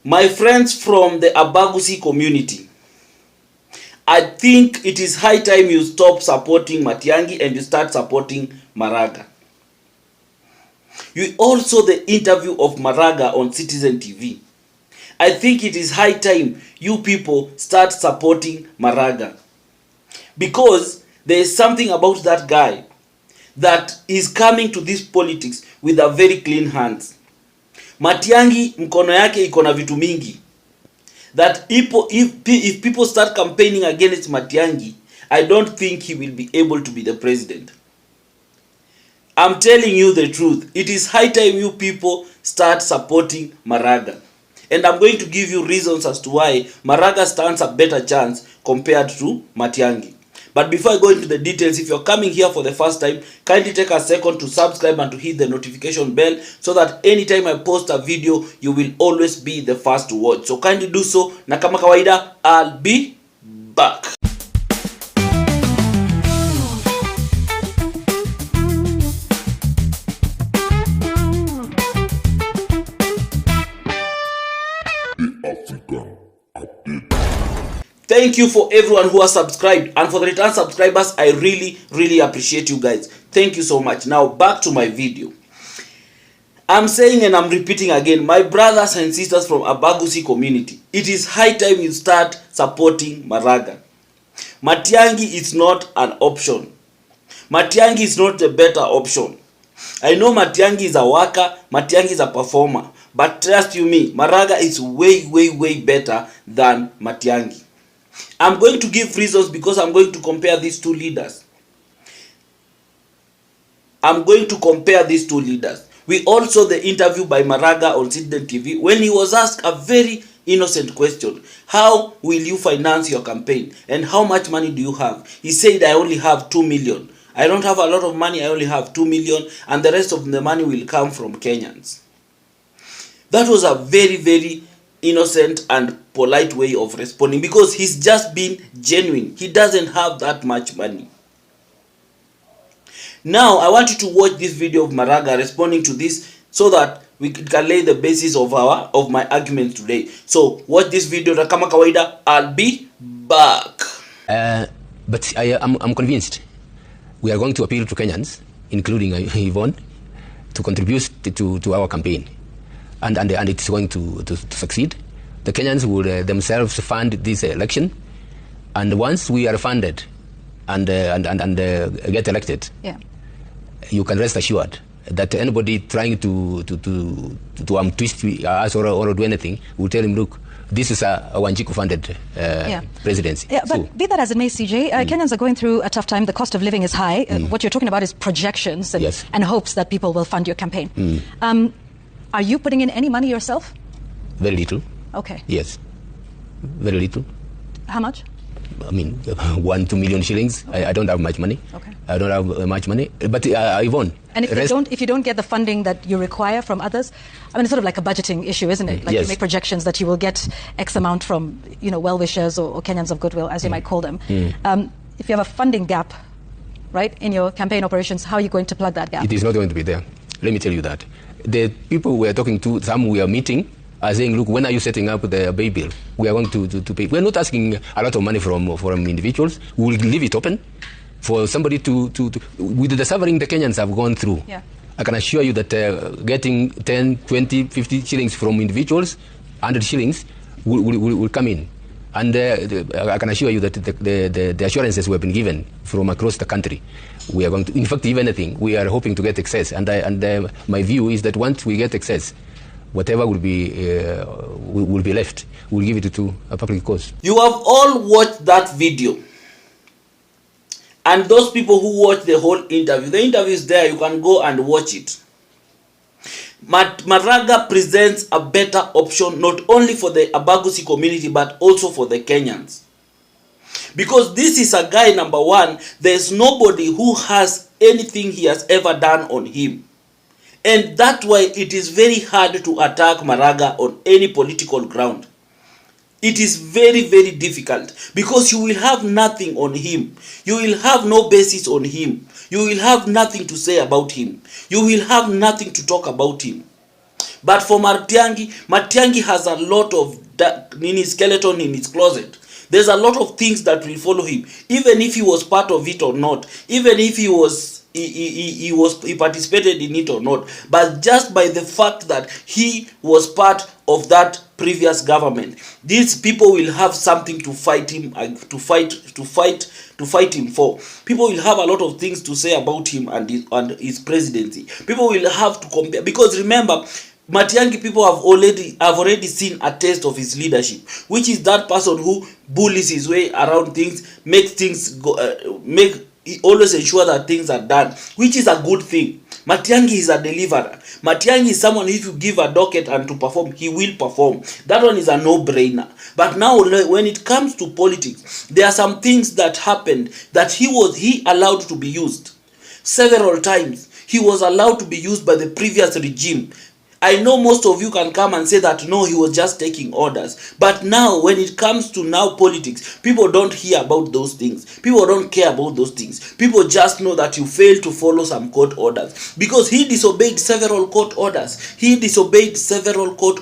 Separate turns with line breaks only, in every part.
My friends from the Abagusi community, I think it is high time you stop supporting Matiangi and you start supporting Maranga. You also the interview of Maranga on Citizen TV. I think it is high time you people start supporting Maranga. Because there is something about that guy that is coming to this politics with a very clean hands. Matiangi mkono yake iko na vitu mingi. That if people start campaigning against Matiangi, I don't think he will be able to be the president. I'm telling you the truth. It is high time you people start supporting Maranga. And I'm going to give you reasons as to why Maranga stands a better chance compared to Matiangi. But before I go into the details, if you're coming here for the first time, kindly take a second to subscribe and to hit the notification bell so that anytime I post a video, you will always be the first to watch. So kindly do so. Na kama kawaida, I'll be back. Thank you for everyone who has subscribed, and for the return subscribers, I really appreciate you guys. Thank you so much. Now back to my video. I'm saying and I'm repeating again, my brothers and sisters from Abagusi community, it is high time you start supporting Maranga. Matiangi is not an option. Matiangi is not a better option. I know Matiangi is a worker, Matiangi is a performer, but trust you me, Maranga is way better than Matiangi. I'm going to give reasons because I'm going to compare these two leaders. We also the interview by Maranga on Citizen TV when he was asked a very innocent question. How will you finance your campaign? And how much money do you have? He said, I only have 2 million. I don't have a lot of money. I only have 2 million. And the rest of the money will come from Kenyans. That was a very innocent and polite way of responding because he's just been genuine. He doesn't have that much money. Now I want you to watch this video of Maranga responding to this so that we can lay the basis of my argument today. So watch this video. Na kama kawaida, I'll be back.
But I'm convinced we are going to appeal to Kenyans, including Yvonne, to contribute to our campaign. And it's going to succeed. The Kenyans will themselves fund this election, and once we are funded and get elected, you can rest assured that anybody trying to twist us or do anything will tell him, look, this is a Wanjiku funded presidency.
Yeah, but so, be that as it may, CJ, Kenyans are going through a tough time. The cost of living is high. What you're talking about is projections and hopes that people will fund your campaign. Are you putting in any money yourself?
Very little.
Okay.
Yes. Very little.
How much?
I mean, 1-2 million shillings. Okay. I don't have much money.
Okay.
I don't have much money. But Yvonne.
And if you don't get the funding that you require from others, I mean, it's sort of like a budgeting issue, isn't it? Like you make projections that you will get X amount from, well-wishers or Kenyans of goodwill, as you might call them. If you have a funding gap, right, in your campaign operations, how are you going to plug that gap?
It is not going to be there. Let me tell you that. The people we are talking to, some we are meeting, are saying, look, when are you setting up the pay bill? We are going to pay. We are not asking a lot of money from individuals. We will leave it open for somebody to with the suffering the Kenyans have gone through.
Yeah.
I can assure you that getting 10, 20, 50 shillings from individuals, 100 shillings, will come in. And I can assure you that the assurances we have been given from across the country, we are going to, in fact, if anything, we are hoping to get excess. And my view is that once we get excess, whatever will be left, we'll give it to a public cause.
You have all watched that video. And those people who watch the whole interview, the interview is there, you can go and watch it. Maranga presents a better option not only for the Abagusi community but also for the Kenyans. Because this is a guy, number one, there's nobody who has anything he has ever done on him. And that's why it is very hard to attack Maranga on any political ground. It is very difficult because you will have nothing on him. You will have no basis on him. You will have nothing to say about him. You will have nothing to talk about him. But for Matiangi has a lot of skeleton in his closet. There's a lot of things that will follow him, even if he was part of it or not, even if he participated in it or not. But just by the fact that he was part of that previous government, these people will have something to fight him, to fight him for. People will have a lot of things to say about him and his presidency. People will have to compare, because remember, Matiangi people have already seen a taste of his leadership, which is that person who bullies his way around things, makes things go, he always ensure that things are done, which is a good thing. Matiangi is a deliverer. Matiangi is someone, if you give a docket and to perform, he will perform. That one is a no-brainer. But now, when it comes to politics, there are some things that happened that he allowed to be used. Several times, he was allowed to be used by the previous regime. I know most of you can come and say that no, he was just taking orders. But now, when it comes to now politics, people don't hear about those things. People don't care about those things. People just know that you failed to follow some court orders. Because he disobeyed several court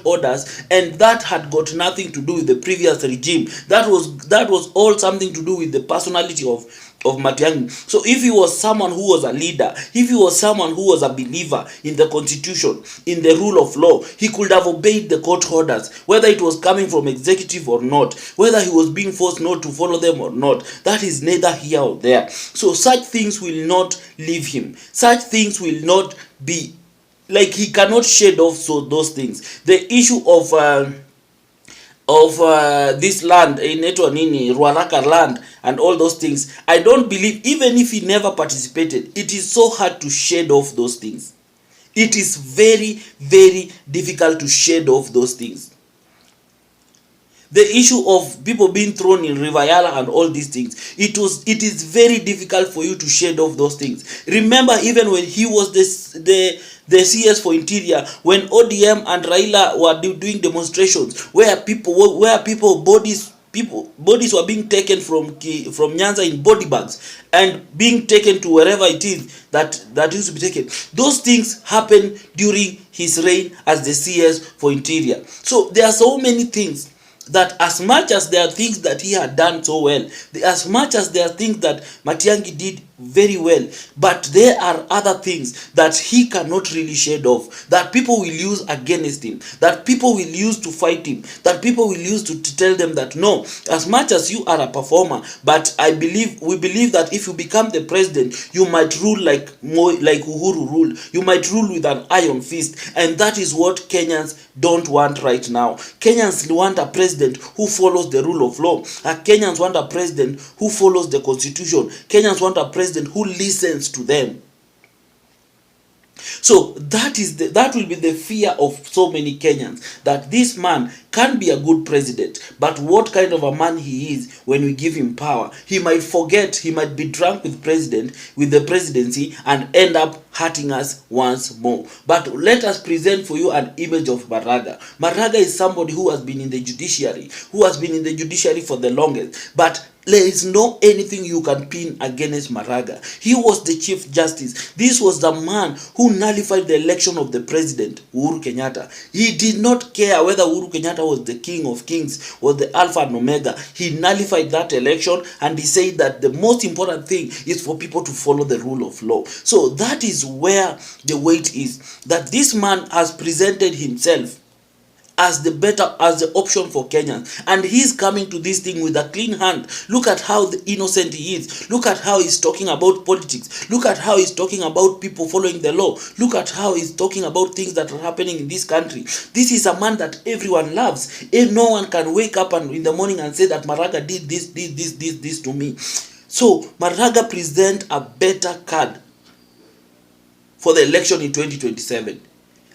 orders. And that had got nothing to do with the previous regime. That was all something to do with the personality of Matiangi. So if he was someone who was a leader, if he was someone who was a believer in the constitution, in the rule of law, he could have obeyed the court orders, whether it was coming from executive or not, whether he was being forced not to follow them or not. That is neither here or there. So such things will not leave him. Such things will not be, like, he cannot shade off those things. The issue of this land, Ruaraka land, and all those things, I don't believe, even if he never participated, it is so hard to shade off those things. It is very, very difficult to shade off those things. The issue of people being thrown in River Yala and all these things, it is very difficult for you to shade off those things. Remember, even when he was the CS for Interior, when ODM and Raila were doing demonstrations where bodies were being taken from Nyanza in body bags and being taken to wherever it is that used to be taken. Those things happened during his reign as the CS for Interior. So there are so many things that, as much as there are things that he had done so well, as much as there are things that Matiangi did very well, but there are other things that he cannot really shade off, that people will use against him, that people will use to fight him, that people will use to tell them that no, as much as you are a performer, but we believe that if you become the president, you might rule like Uhuru ruled. You might rule with an iron fist, and that is what Kenyans don't want right now. Kenyans want a president who follows the rule of law. Kenyans want a president who follows the constitution. Kenyans want a president who listens to them. So that will be the fear of so many Kenyans, that this man can be a good president, but what kind of a man he is when we give him power, he might forget, he might be drunk with the presidency and end up hurting us once more. But let us present for you an image of Maranga. Maranga is somebody who has been in the judiciary, for the longest, but there is no anything you can pin against Maranga. He was the Chief Justice. This was the man who nullified the election of the president, Uhuru Kenyatta. He did not care whether Uhuru Kenyatta was the king of kings, was the Alpha and Omega. He nullified that election, and he said that the most important thing is for people to follow the rule of law. So that is where the weight is, that this man has presented himself as the option for Kenyans, and he's coming to this thing with a clean hand. Look at how innocent he is. Look at how he's talking about politics. Look at how he's talking about people following the law. Look at how he's talking about things that are happening in this country. This is a man that everyone loves. No one can wake up in the morning and say that Maranga did this to me. So Maranga present a better card for the election in 2027.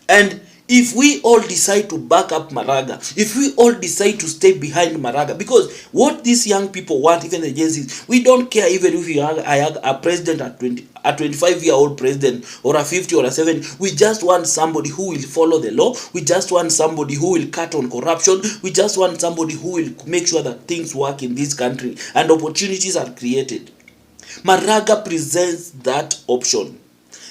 And if we all decide to back up Maranga, if we all decide to stay behind Maranga, because what these young people want, even the Gen Zs, we don't care even if you are a president a 25-year-old president, or a 50 or a 70. We just want somebody who will follow the law. We just want somebody who will cut on corruption. We just want somebody who will make sure that things work in this country and opportunities are created. Maranga presents that option.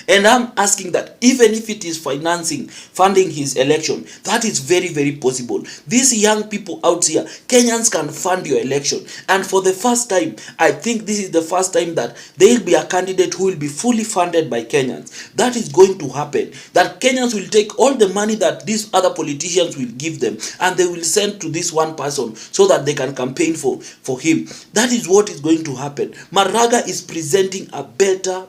And I'm asking that even if it is funding his election, that is very, very possible. These young people out here, Kenyans can fund your election. And for the first time, I think this is the first time that there will be a candidate who will be fully funded by Kenyans. That is going to happen. That Kenyans will take all the money that these other politicians will give them, and they will send to this one person so that they can campaign for him. That is what is going to happen. Maranga is presenting a better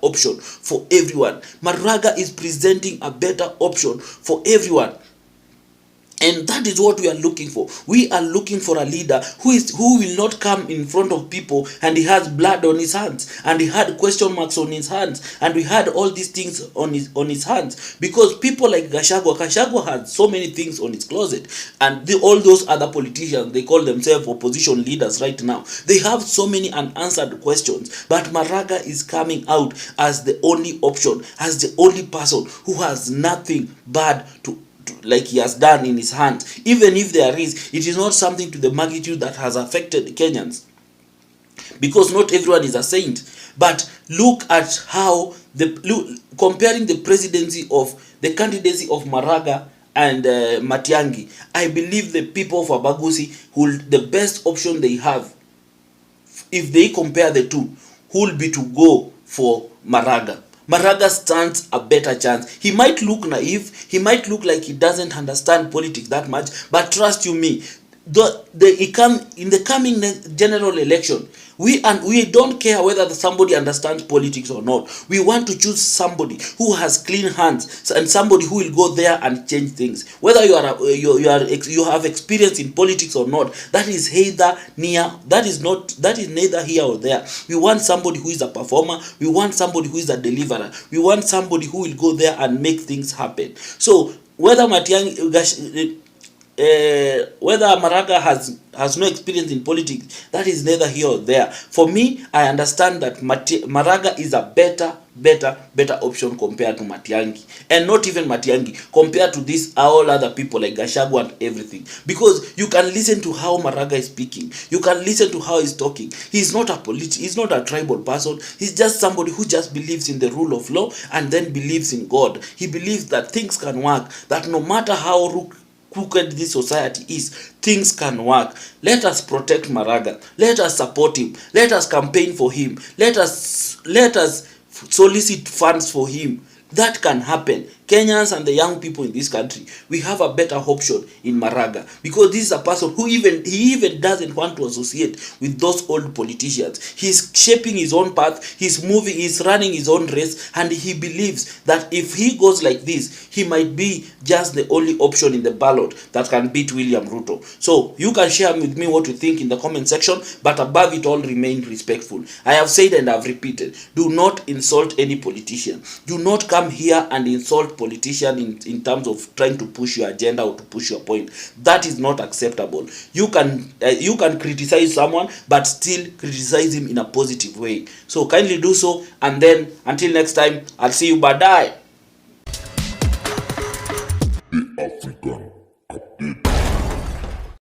option for everyone. Maranga is presenting a better option for everyone. And that is what we are looking for. We are looking for a leader who will not come in front of people and he has blood on his hands, and he had question marks on his hands, and we had all these things on his hands, because people like Gachagua had so many things on his closet, and all those other politicians, they call themselves opposition leaders right now, they have so many unanswered questions. But Maranga is coming out as the only option, as the only person who has nothing bad to like he has done in his hands. Even if there is, it is not something to the magnitude that has affected the Kenyans, because not everyone is a saint. But look at how comparing the candidacy of Maranga and Matiangi, I believe the people of Abagusi, the best option they have, if they compare the two, will be to go for Maranga. Maranga stands a better chance. He might look naive, he might look like he doesn't understand politics that much, but trust you me, in the coming general election, we don't care whether somebody understands politics or not. We want to choose somebody who has clean hands and somebody who will go there and change things. Whether you have experience in politics or not, that is neither here or there. We want somebody who is a performer. We want somebody who is a deliverer. We want somebody who will go there and make things happen. So whether Maranga has no experience in politics, that is neither here or there. For me, I understand that Maranga is a better option compared to Matiangi, and not even Matiangi, compared to all other people like Gachagua and everything, because you can listen to how Maranga is speaking, you can listen to how he's talking. He's not a tribal person. He's just somebody who just believes in the rule of law and then believes in God. He believes that things can work, that no matter how crooked this society is, things can work. Let us protect Maranga. Let us support him. Let us campaign for him. Let us solicit funds for him. That can happen. Kenyans and the young people in this country, we have a better option in Maranga, because this is a person who even doesn't want to associate with those old politicians. He's shaping his own path, he's running his own race, and he believes that if he goes like this, he might be just the only option in the ballot that can beat William Ruto. So you can share with me what you think in the comment section, but above it all, remain respectful. I have said and I've repeated, do not insult any politician. Do not come here and insult politician in terms of trying to push your agenda or to push your point. That is not acceptable. You can criticize someone, but still criticize him in a positive way. So kindly do so, and then until next time, I'll see you. Bye.